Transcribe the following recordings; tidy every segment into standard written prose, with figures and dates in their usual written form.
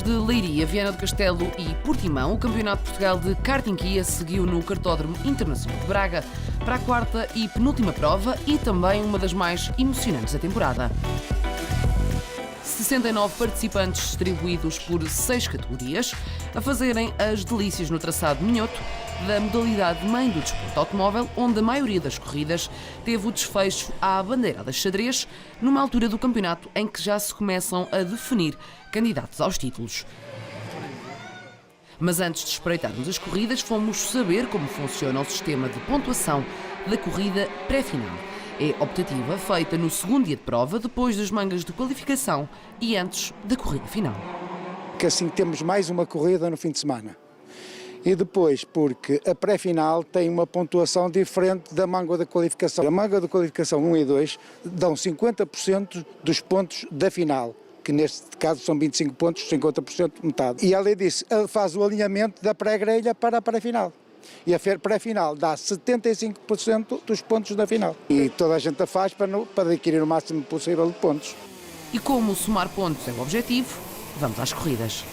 de Leiria, Viana do Castelo e Portimão, o Campeonato de Portugal de Karting Kia seguiu no Kartódromo Internacional de Braga para a quarta e penúltima prova e também uma das mais emocionantes da temporada. 69 participantes distribuídos por 6 categorias, a fazerem as delícias no traçado minhoto da modalidade mãe do desporto automóvel, onde a maioria das corridas teve o desfecho à bandeirada xadrez, numa altura do campeonato em que já se começam a definir candidatos aos títulos. Mas antes de espreitarmos as corridas, fomos saber como funciona o sistema de pontuação da corrida pré-final. É optativa, feita no segundo dia de prova, depois das mangas de qualificação e antes da corrida final. Que assim temos mais uma corrida no fim de semana. E depois, porque a pré-final tem uma pontuação diferente da manga da qualificação. A manga da qualificação 1 e 2 dão 50% dos pontos da final, que neste caso são 25 pontos, 50% metade. E além disso, ele faz o alinhamento da pré-grelha para a pré-final. E a pré-final dá 75% dos pontos da final. E toda a gente a faz para adquirir o máximo possível de pontos. E como somar pontos é o objetivo, vamos às corridas.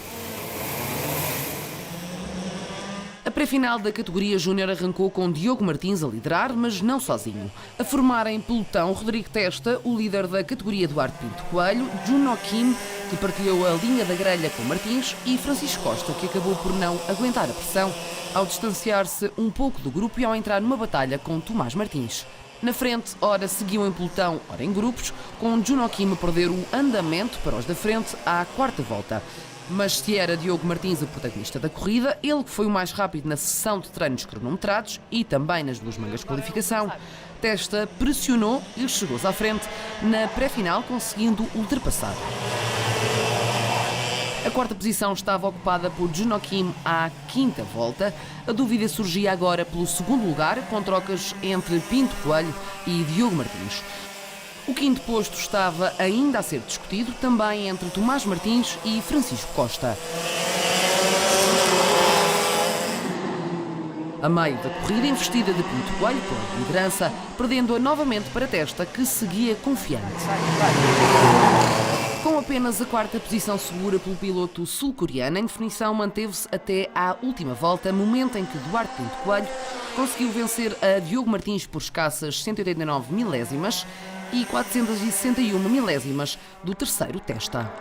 A pré-final da categoria Júnior arrancou com Diogo Martins a liderar, mas não sozinho. A formarem pelotão, Rodrigo Testa, o líder da categoria Duarte Pinto Coelho, Juno Kim, que partilhou a linha da grelha com Martins, e Francisco Costa, que acabou por não aguentar a pressão ao distanciar-se um pouco do grupo e ao entrar numa batalha com Tomás Martins. Na frente, ora seguiam em pelotão, ora em grupos, com Juno Kim a perder o andamento para os da frente à quarta volta. Mas se era Diogo Martins o protagonista da corrida, ele que foi o mais rápido na sessão de treinos cronometrados e também nas duas mangas de qualificação, Testa pressionou e chegou-se à frente na pré-final, conseguindo ultrapassar. A quarta posição estava ocupada por Juno Kim à quinta volta. A dúvida surgia agora pelo segundo lugar, com trocas entre Pinto Coelho e Diogo Martins. O quinto posto estava ainda a ser discutido, também entre Tomás Martins e Francisco Costa. A meio da corrida, investida de Pinto Coelho pela liderança, perdendo-a novamente para Testa, que seguia confiante. Com apenas a quarta posição segura pelo piloto sul-coreano, em definição manteve-se até à última volta, momento em que Duarte Pinto Coelho conseguiu vencer a Diogo Martins por escassas 189 milésimas e 461 milésimas do terceiro Testa.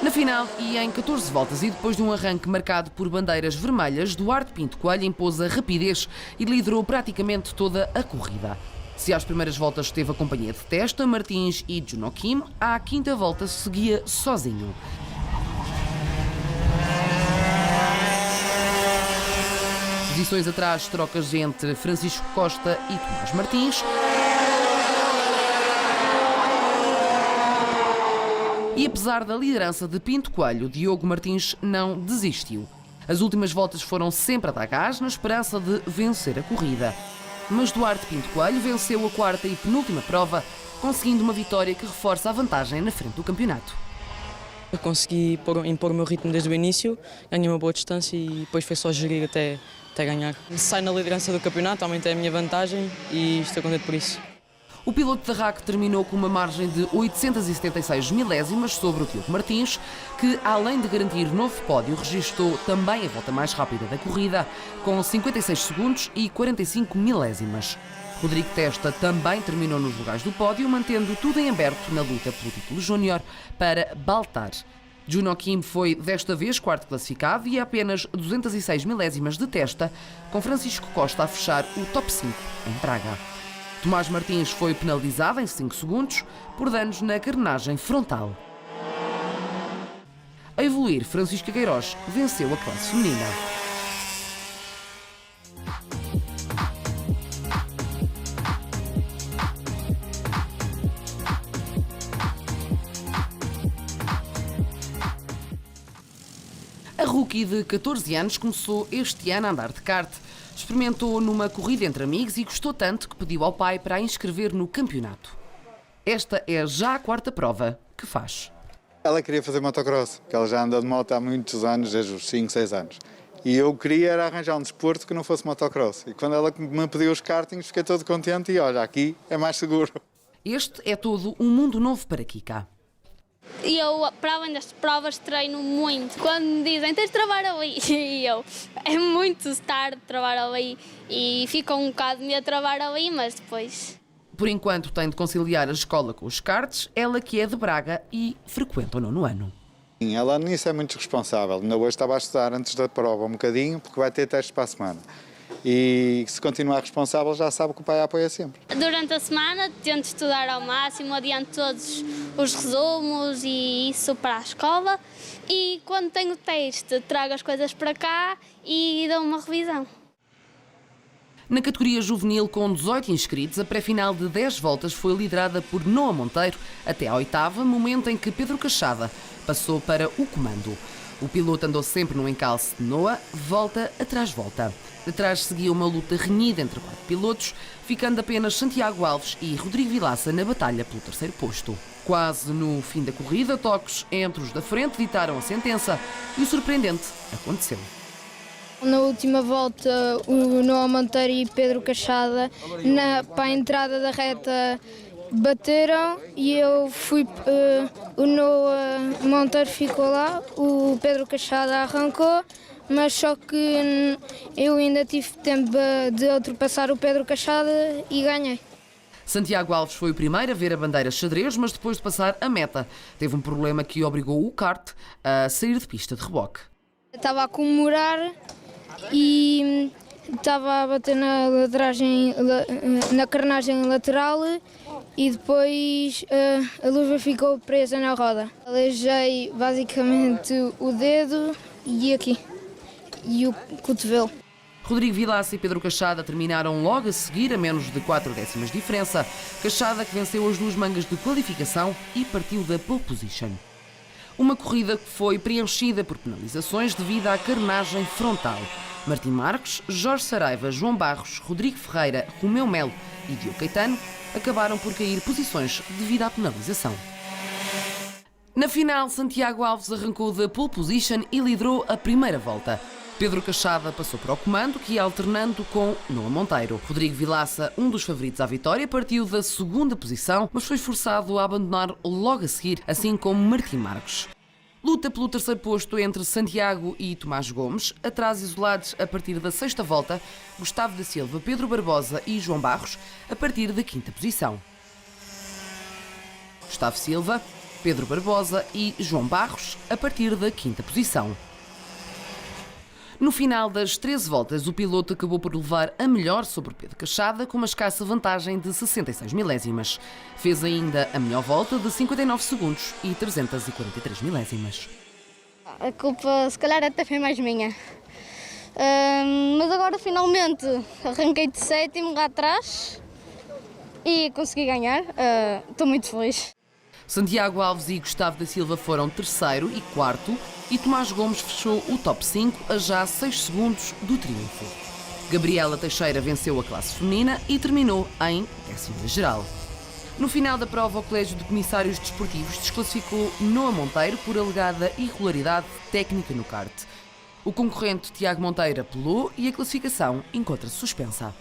Na final, e em 14 voltas e depois de um arranque marcado por bandeiras vermelhas, Duarte Pinto Coelho impôs a rapidez e liderou praticamente toda a corrida. Se às primeiras voltas esteve a companhia de Testa, Martins e Juno Kim, à quinta volta seguia sozinho. Posições atrás, trocas entre Francisco Costa e Tomás Martins. E apesar da liderança de Pinto Coelho, Diogo Martins não desistiu. As últimas voltas foram sempre a dar gás, na esperança de vencer a corrida. Mas Duarte Pinto Coelho venceu a quarta e penúltima prova, conseguindo uma vitória que reforça a vantagem na frente do campeonato. Eu consegui impor o meu ritmo desde o início, ganhei uma boa distância e depois foi só gerir até ganhar. Saio na liderança do campeonato, aumentei a minha vantagem e estou contente por isso. O piloto da RAC terminou com uma margem de 876 milésimas sobre o Diogo Martins, que, além de garantir novo pódio, registou também a volta mais rápida da corrida, com 56 segundos e 45 milésimas. Rodrigo Testa também terminou nos lugares do pódio, mantendo tudo em aberto na luta pelo título júnior para Baltar. Juno Kim foi desta vez quarto classificado e a apenas 206 milésimas de Testa, com Francisco Costa a fechar o top 5 em Praga. Tomás Martins foi penalizado em 5 segundos por danos na carenagem frontal. A evoluir, Francisca Queiroz venceu a classe feminina. A rookie de 14 anos começou este ano a andar de kart. Experimentou numa corrida entre amigos e gostou tanto que pediu ao pai para a inscrever no campeonato. Esta é já a quarta prova que faz. Ela queria fazer motocross, porque ela já anda de moto há muitos anos, desde os 5, 6 anos. E eu queria era arranjar um desporto que não fosse motocross. E quando ela me pediu os kartings, fiquei todo contente e olha, aqui é mais seguro. Este é todo um mundo novo para Kika. E eu, para além das provas, treino muito. Quando me dizem, tens de travar ali, e eu, é muito tarde travar ali. E fica um bocado de medo de travar ali, mas depois... Por enquanto tem de conciliar a escola com os karts, ela que é de Braga e frequenta o 9º ano. Ela nisso é muito responsável. Ainda hoje estava a estudar antes da prova um bocadinho, porque vai ter testes para a semana. E se continuar responsável já sabe que o pai a apoia sempre. Durante a semana tento estudar ao máximo, adianto todos os resumos e isso para a escola. E quando tenho teste, trago as coisas para cá e dou uma revisão. Na categoria juvenil, com 18 inscritos, a pré-final de 10 voltas foi liderada por Noa Monteiro até à 8ª, momento em que Pedro Cachada passou para o comando. O piloto andou sempre no encalço de Noa, volta atrás volta. Detrás seguia uma luta renhida entre 4 pilotos, ficando apenas Santiago Alves e Rodrigo Vilaça na batalha pelo 3º posto. Quase no fim da corrida, toques entre os da frente ditaram a sentença e o surpreendente aconteceu. Na última volta, o Noa Monteiro e Pedro Cachada, para a entrada da reta, bateram e eu fui. O Noa Monteiro ficou lá, o Pedro Cachada arrancou, mas só que eu ainda tive tempo de ultrapassar o Pedro Cachada e ganhei. Santiago Alves foi o primeiro a ver a bandeira xadrez, mas depois de passar a meta, teve um problema que obrigou o kart a sair de pista de reboque. Estava a comemorar e estava a bater na carenagem lateral e depois a luva ficou presa na roda. Aleijei basicamente o dedo e aqui, e o cotovelo. Rodrigo Vilaça e Pedro Cachada terminaram logo a seguir, a menos de 4 décimas de diferença. Cachada que venceu as 2 mangas de qualificação e partiu da pole position. Uma corrida que foi preenchida por penalizações devido à carenagem frontal. Martim Marques, Jorge Saraiva, João Barros, Rodrigo Ferreira, Romeu Melo e Diogo Caetano acabaram por cair posições devido à penalização. Na final, Santiago Alves arrancou da pole position e liderou a primeira volta. Pedro Cachada passou para o comando, que ia alternando com Noa Monteiro. Rodrigo Vilaça, um dos favoritos à vitória, partiu da 2ª posição, mas foi forçado a abandonar logo a seguir, assim como Martim Marques. Luta pelo 3º posto entre Santiago e Tomás Gomes, atrás isolados a partir da 6ª volta, Gustavo da Silva, Pedro Barbosa e João Barros, a partir da 5ª posição. Gustavo Silva, Pedro Barbosa e João Barros, a partir da 5ª posição. No final das 13 voltas, o piloto acabou por levar a melhor sobre o Pedro Cachada, com uma escassa vantagem de 66 milésimas. Fez ainda a melhor volta de 59 segundos e 343 milésimas. A culpa, se calhar, até foi mais minha. Mas agora, finalmente, arranquei de 7º lá atrás e consegui ganhar. Estou muito feliz. Santiago Alves e Gustavo da Silva foram 3º e 4º e Tomás Gomes fechou o top 5 a já 6 segundos do triunfo. Gabriela Teixeira venceu a classe feminina e terminou em 10ª geral. No final da prova, o Colégio de Comissários Desportivos desclassificou Noa Monteiro por alegada irregularidade técnica no kart. O concorrente Tiago Monteiro apelou e a classificação encontra-se suspensa.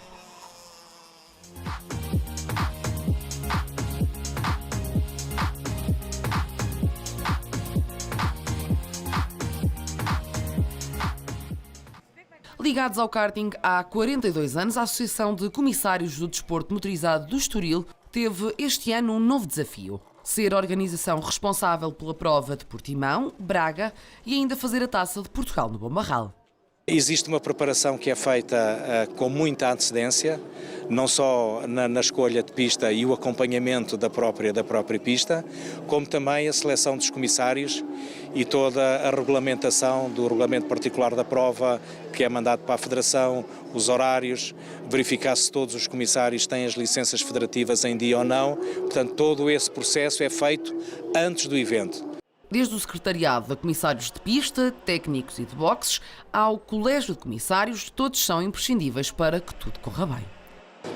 Ligados ao karting há 42 anos, a Associação de Comissários do Desporto Motorizado do Estoril teve este ano um novo desafio: ser a organização responsável pela prova de Portimão, Braga e ainda fazer a Taça de Portugal no Bombarral. Existe uma preparação que é feita com muita antecedência, não só na escolha de pista e o acompanhamento da própria pista, como também a seleção dos comissários e toda a regulamentação do regulamento particular da prova, que é mandado para a Federação, os horários, verificar se todos os comissários têm as licenças federativas em dia ou não. Portanto, todo esse processo é feito antes do evento. Desde o secretariado de comissários de pista, técnicos e de boxes, ao colégio de comissários, todos são imprescindíveis para que tudo corra bem.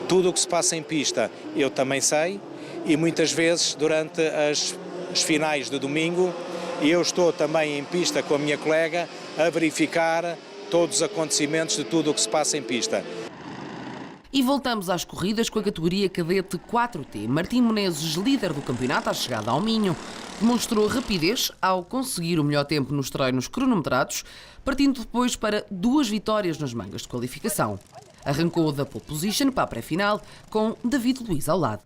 Tudo o que se passa em pista eu também sei e muitas vezes durante as finais de domingo eu estou também em pista com a minha colega a verificar todos os acontecimentos de tudo o que se passa em pista. E voltamos às corridas com a categoria cadete 4T. Martim Menezes, líder do campeonato à chegada ao Minho, demonstrou rapidez ao conseguir o melhor tempo nos treinos cronometrados, partindo depois para 2 vitórias nas mangas de qualificação. Arrancou da pole position para a pré-final com David Luiz ao lado.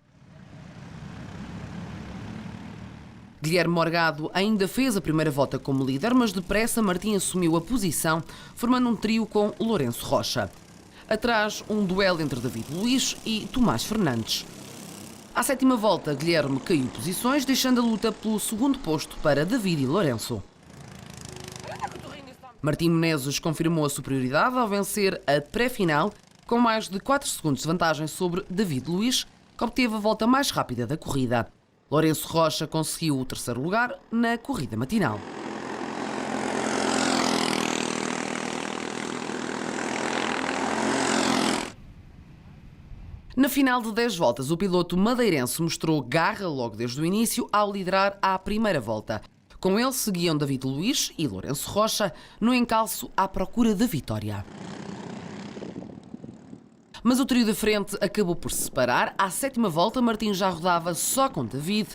Guilherme Morgado ainda fez a primeira volta como líder, mas depressa Martim assumiu a posição, formando um trio com Lourenço Rocha. Atrás, um duelo entre David Luiz e Tomás Fernandes. À 7ª volta, Guilherme caiu posições, deixando a luta pelo segundo posto para David e Lourenço. Martim Menezes confirmou a superioridade ao vencer a pré-final, com mais de 4 segundos de vantagem sobre David Luiz, que obteve a volta mais rápida da corrida. Lourenço Rocha conseguiu o 3º lugar na corrida matinal. Na final de 10 voltas, o piloto madeirense mostrou garra logo desde o início ao liderar à primeira volta. Com ele seguiam David Luiz e Lourenço Rocha no encalço à procura da vitória. Mas o trio da frente acabou por se separar. À 7ª volta, Martim já rodava só com David.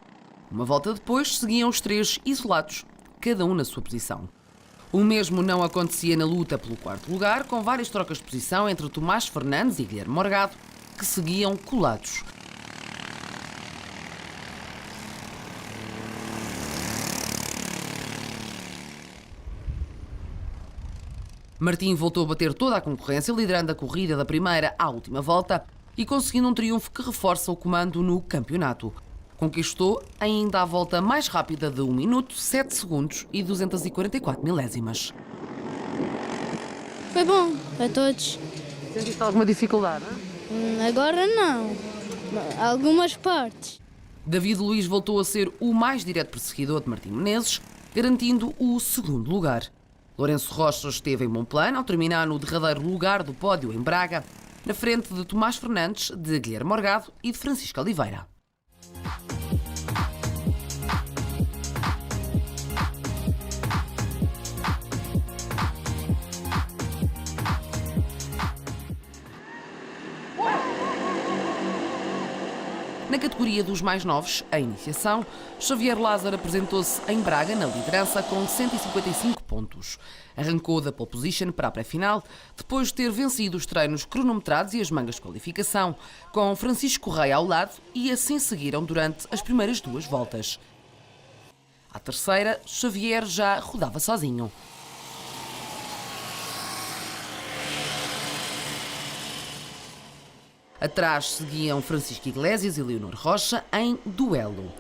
Uma volta depois, seguiam os 3 isolados, cada um na sua posição. O mesmo não acontecia na luta pelo 4º lugar, com várias trocas de posição entre Tomás Fernandes e Guilherme Morgado, que seguiam colados. Martim voltou a bater toda a concorrência, liderando a corrida da primeira à última volta e conseguindo um triunfo que reforça o comando no campeonato. Conquistou ainda a volta mais rápida de 1 minuto, 7 segundos e 244 milésimas. Foi bom para todos. Sentiste alguma dificuldade? Agora não. Algumas partes. David Luiz voltou a ser o mais direto perseguidor de Martim Menezes, garantindo o 2º lugar. Lourenço Rocha esteve em bom plano ao terminar no derradeiro lugar do pódio em Braga, na frente de Tomás Fernandes, de Guilherme Morgado e de Francisco Oliveira. Na categoria dos mais novos, a iniciação, Xavier Lázaro apresentou-se em Braga na liderança com 155 pontos. Arrancou da pole position para a pré-final, depois de ter vencido os treinos cronometrados e as mangas de qualificação, com Francisco Correia ao lado, e assim seguiram durante as primeiras 2 voltas. À terceira, Xavier já rodava sozinho. Atrás seguiam Francisco Iglesias e Leonor Rocha em duelo.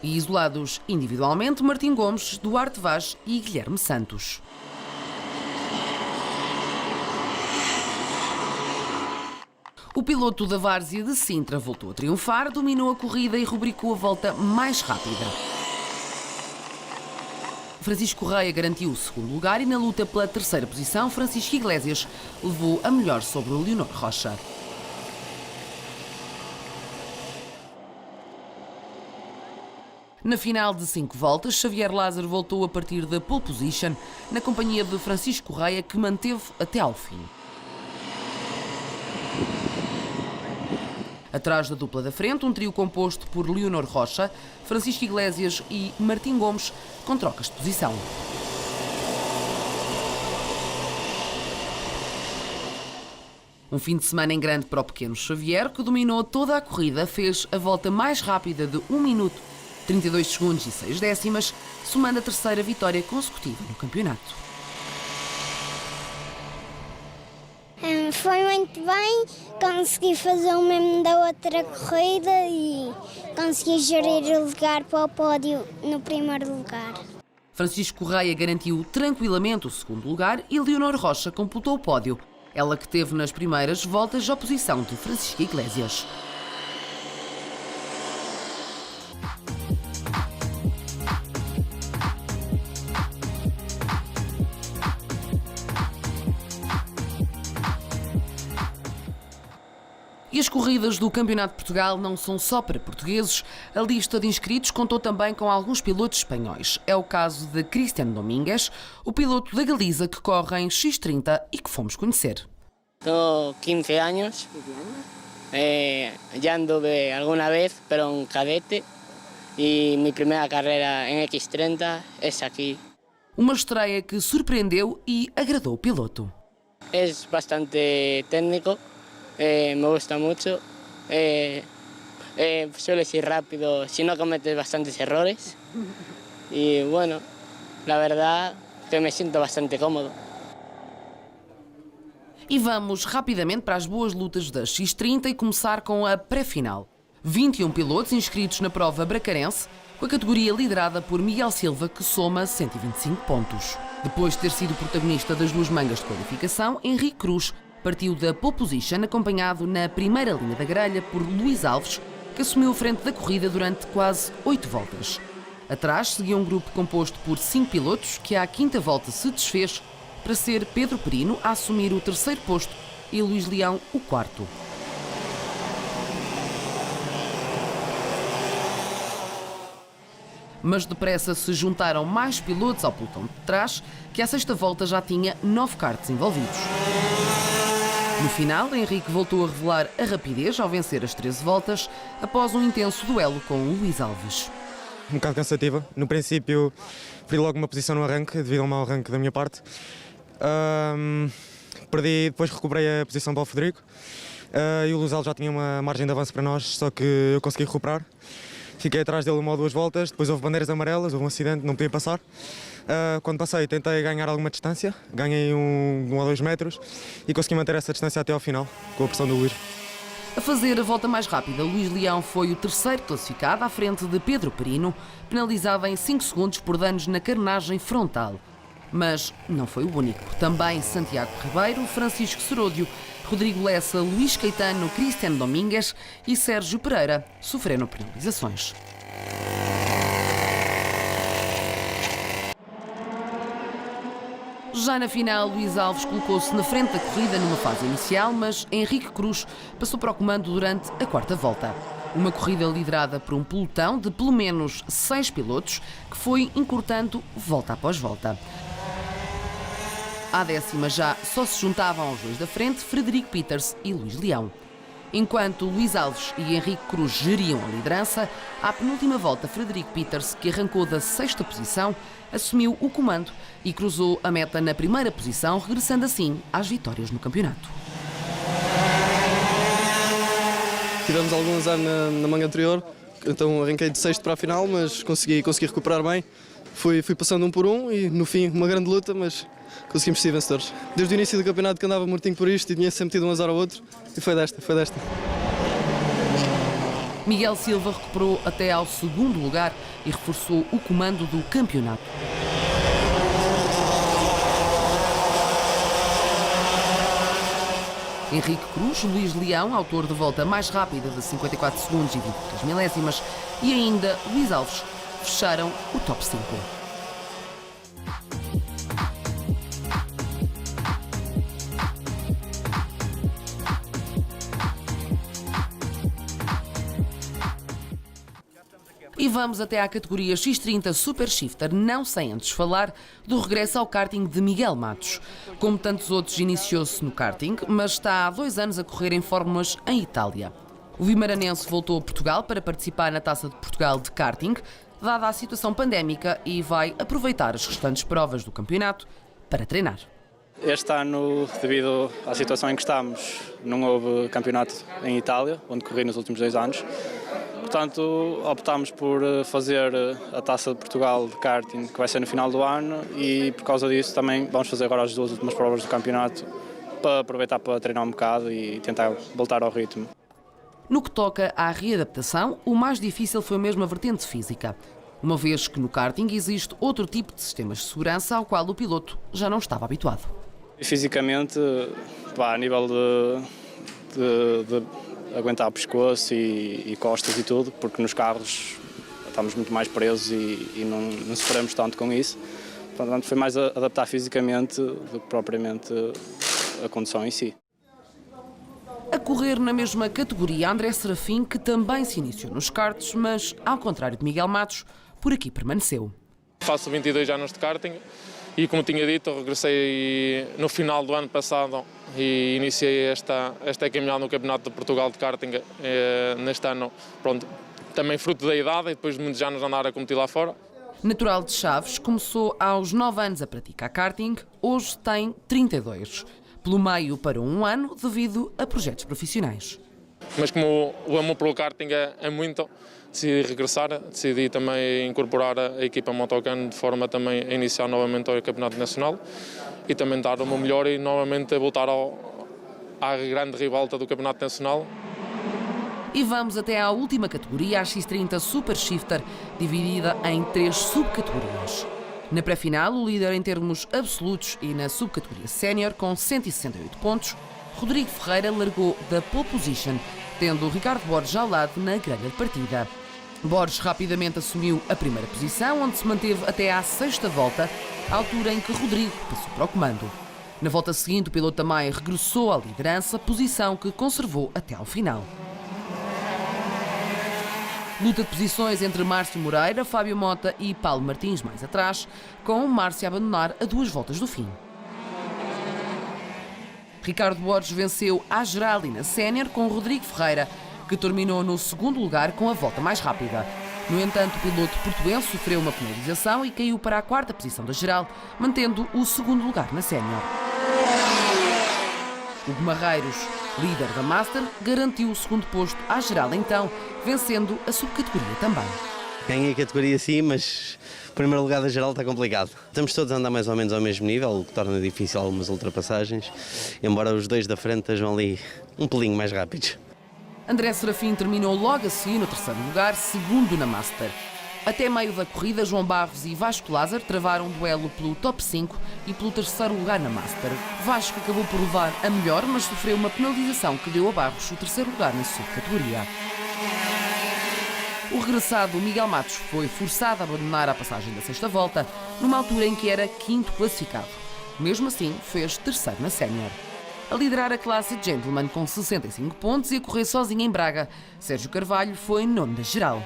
E isolados individualmente, Martim Gomes, Duarte Vaz e Guilherme Santos. O piloto da várzea de Sintra voltou a triunfar, dominou a corrida e rubricou a volta mais rápida. Francisco Correia garantiu o 2º lugar e na luta pela 3ª posição, Francisco Iglesias levou a melhor sobre o Leonor Rocha. Na final de 5 voltas, Xavier Lázaro voltou a partir da pole position na companhia de Francisco Correia, que manteve até ao fim. Atrás da dupla da frente, um trio composto por Leonor Rocha, Francisco Iglesias e Martim Gomes, com trocas de posição. Um fim de semana em grande para o pequeno Xavier, que dominou toda a corrida, fez a volta mais rápida de 1 minuto, 32 segundos e 6 décimas, somando a 3ª vitória consecutiva no campeonato. Foi muito bem, consegui fazer o mesmo da outra corrida e consegui gerir o lugar para o pódio no 1º lugar. Francisco Correia garantiu tranquilamente o 2º lugar e Leonor Rocha completou o pódio, ela que teve nas primeiras voltas a oposição de Francisco Iglesias. E as corridas do Campeonato de Portugal não são só para portugueses. A lista de inscritos contou também com alguns pilotos espanhóis. É o caso de Cristian Domínguez, o piloto da Galiza que corre em X30 e que fomos conhecer. Tengo 15 años, ya anduve alguna vez, pero en cadete, y mi primera carrera en X30 es aquí. Uma estreia que surpreendeu e agradou o piloto. Es bastante técnico, me gusta mucho, sueles ir rápido si no cometes bastantes errores, y bueno, la verdad que me siento bastante cómodo. E vamos rapidamente para as boas lutas da X30 e começar com a pré-final. 21 pilotos inscritos na prova bracarense, com a categoria liderada por Miguel Silva, que soma 125 pontos. Depois de ter sido protagonista das duas mangas de qualificação, Henrique Cruz partiu da pole position, acompanhado na primeira linha da grelha por Luís Alves, que assumiu a frente da corrida durante quase 8 voltas. Atrás seguia um grupo composto por 5 pilotos, que à quinta volta se desfez, para ser Pedro Perino a assumir o terceiro posto e Luís Leão o quarto. Mas depressa se juntaram mais pilotos ao pelotão de trás, que à sexta volta já tinha 9 karts envolvidos. No final, Henrique voltou a revelar a rapidez ao vencer as 13 voltas, após um intenso duelo com o Luís Alves. Um bocado cansativa. No princípio, perdi logo uma posição no arranque, devido ao mau arranque da minha parte. Depois recuperei a posição para o Frederico e o Luís Alves já tinha uma margem de avanço para nós, só que eu consegui recuperar. Fiquei atrás dele uma ou duas voltas, depois houve bandeiras amarelas, houve um acidente, não podia passar. Quando passei, tentei ganhar alguma distância, ganhei 1 ou 2 metros e consegui manter essa distância até ao final, com a pressão do Luís. A fazer a volta mais rápida, Luís Leão foi o terceiro classificado à frente de Pedro Perino, penalizado em 5 segundos por danos na carenagem frontal. Mas não foi o único. Também Santiago Ribeiro, Francisco Seródio, Rodrigo Lessa, Luís Caetano, Cristian Domínguez e Sérgio Pereira sofreram penalizações. Já na final, Luís Alves colocou-se na frente da corrida numa fase inicial, mas Henrique Cruz passou para o comando durante a quarta volta. Uma corrida liderada por um pelotão de pelo menos 6 pilotos, que foi encurtando volta após volta. À décima já só se juntavam aos dois da frente Frederico Peters e Luís Leão. Enquanto Luís Alves e Henrique Cruz geriam a liderança, à penúltima volta Frederico Peters, que arrancou da 6ª posição, assumiu o comando e cruzou a meta na primeira posição, regressando assim às vitórias no campeonato. Tivemos algum azar na manga anterior, então arranquei de 6º para a final, mas consegui recuperar bem. Fui passando um por um e no fim uma grande luta, mas conseguimos ser vencedores. Desde o início do campeonato que andava mortinho por isto e tinha sempre tido um azar ao outro e foi desta. Miguel Silva recuperou até ao 2º lugar e reforçou o comando do campeonato. Henrique Cruz, Luís Leão, autor de volta mais rápida de 54 segundos e 23 milésimas, e ainda Luís Alves fecharam o top 5. E vamos até à categoria X30 Super Shifter, não sem antes falar do regresso ao karting de Miguel Matos. Como tantos outros, iniciou-se no karting, mas está há 2 anos a correr em fórmulas em Itália. O vimaranense voltou a Portugal para participar na Taça de Portugal de karting, dada a situação pandémica, e vai aproveitar as restantes provas do campeonato para treinar. Este ano, devido à situação em que estamos, não houve campeonato em Itália, onde corri nos últimos 2 anos. Portanto, optámos por fazer a Taça de Portugal de karting, que vai ser no final do ano, e por causa disso também vamos fazer agora as 2 últimas provas do campeonato para aproveitar para treinar um bocado e tentar voltar ao ritmo. No que toca à readaptação, o mais difícil foi mesmo a vertente física, uma vez que no karting existe outro tipo de sistemas de segurança ao qual o piloto já não estava habituado. Fisicamente, a nível de aguentar o pescoço e costas e tudo, porque nos carros estamos muito mais presos e não sofremos tanto com isso. Portanto, foi mais adaptar fisicamente do que propriamente a condução em si. A correr na mesma categoria, André Serafim, que também se iniciou nos karts, mas, ao contrário de Miguel Matos, por aqui permaneceu. Faço 22 anos de karting e, como tinha dito, regressei no final do ano passado e iniciei esta caminhada no Campeonato de Portugal de karting neste ano, pronto, também fruto da idade e depois de muitos anos andar a competir lá fora. Natural de Chaves, começou aos 9 anos a praticar karting, hoje tem 32. Pelo meio parou um ano devido a projetos profissionais. Mas como o amor pelo karting é muito, decidi regressar, decidi também incorporar a equipa Motocan de forma também a iniciar novamente o Campeonato Nacional e também dar o meu melhor e novamente voltar à grande ribalta do Campeonato Nacional. E vamos até à última categoria, a X30 Super Shifter, dividida em 3 subcategorias. Na pré-final, o líder em termos absolutos e na subcategoria sénior, com 168 pontos, Rodrigo Ferreira largou da pole position, tendo Ricardo Borges ao lado na grelha de partida. Borges rapidamente assumiu a primeira posição, onde se manteve até à 6ª volta, a altura em que Rodrigo passou para o comando. Na volta seguinte, o piloto também regressou à liderança, posição que conservou até ao final. Luta de posições entre Márcio Moreira, Fábio Mota e Paulo Martins mais atrás, com Márcio a abandonar a 2 voltas do fim. Ricardo Borges venceu à geral e na sénior com Rodrigo Ferreira, que terminou no 2º lugar com a volta mais rápida. No entanto, o piloto portuense sofreu uma penalização e caiu para a 4ª posição da geral, mantendo o 2º lugar na sénior. Hugo Marreiros, líder da Master, garantiu o 2º posto à geral então, vencendo a subcategoria também. Ganhei a categoria sim, mas o primeiro lugar da geral está complicado. Estamos todos a andar mais ou menos ao mesmo nível, o que torna difícil algumas ultrapassagens, embora os 2 da frente estejam ali um pelinho mais rápidos. André Serafim terminou logo a seguir no 3º lugar, 2º na Master. Até meio da corrida, João Barros e Vasco Lázaro travaram um duelo pelo top 5 e pelo 3º lugar na Master. Vasco acabou por levar a melhor, mas sofreu uma penalização que deu a Barros o 3º lugar na subcategoria. O regressado Miguel Matos foi forçado a abandonar a passagem da 6ª volta, numa altura em que era 5º classificado. Mesmo assim, fez 3º na sénior. A liderar a classe Gentleman com 65 pontos e a correr sozinho em Braga, Sérgio Carvalho foi 9º da geral.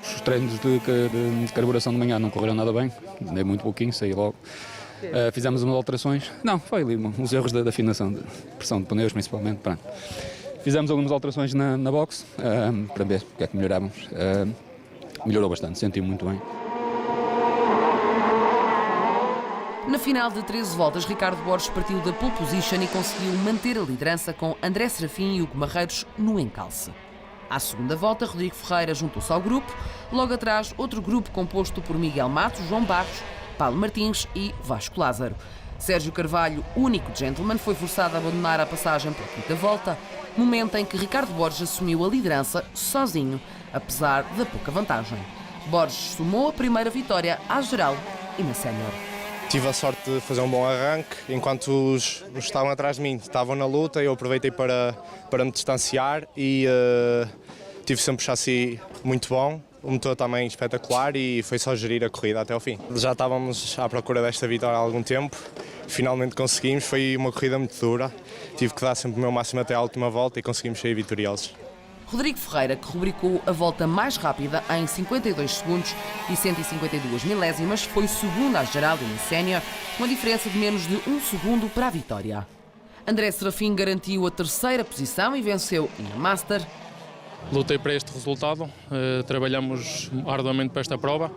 Os treinos de carburação de manhã não correram nada bem, dei muito pouquinho, saí logo. Fizemos umas alterações, não, foi ali uns erros da afinação, de pressão de pneus principalmente. Pronto. Fizemos algumas alterações na box para ver o que é que melhorávamos. Melhorou bastante, senti-me muito bem. Na final de 13 voltas, Ricardo Borges partiu da pole position e conseguiu manter a liderança com André Serafim e Hugo Marreiros no encalce. À 2ª volta, Rodrigo Ferreira juntou-se ao grupo, logo atrás outro grupo composto por Miguel Matos, João Barros, Paulo Martins e Vasco Lázaro. Sérgio Carvalho, único gentleman, foi forçado a abandonar a passagem pela 5ª volta, momento em que Ricardo Borges assumiu a liderança sozinho, apesar da pouca vantagem. Borges somou a primeira vitória à geral e na sénior. Tive a sorte de fazer um bom arranque, enquanto os que estavam atrás de mim estavam na luta, eu aproveitei para me distanciar e tive sempre um chassi muito bom, o motor também espetacular e foi só gerir a corrida até ao fim. Já estávamos à procura desta vitória há algum tempo, finalmente conseguimos, foi uma corrida muito dura, tive que dar sempre o meu máximo até à última volta e conseguimos sair vitoriosos. Rodrigo Ferreira, que rubricou a volta mais rápida em 52 segundos e 152 milésimas, foi 2º à geral e na sénior, com a diferença de menos de 1 segundo para a vitória. André Serafim garantiu a 3ª posição e venceu na Master. Lutei para este resultado, trabalhamos arduamente para esta prova.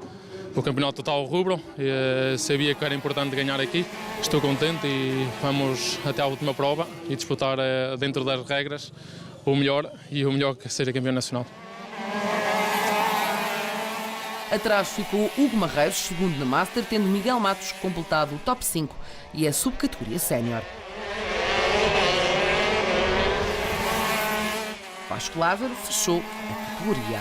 O campeonato está ao rubro, sabia que era importante ganhar aqui. Estou contente e vamos até à última prova e disputar dentro das regras o melhor que seja campeão nacional. Atrás ficou Hugo Marreiros, 2º na Master, tendo Miguel Matos completado o top 5 e a subcategoria sénior. Vasco Lázaro fechou a categoria.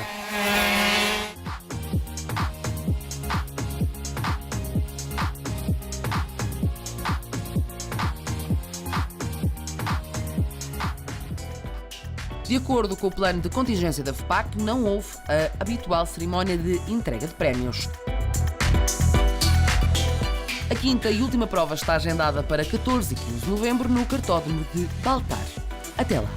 De acordo com o plano de contingência da FPAC, não houve a habitual cerimónia de entrega de prémios. A 5ª e última prova está agendada para 14 e 15 de novembro no cartódromo de Baltar. Até lá!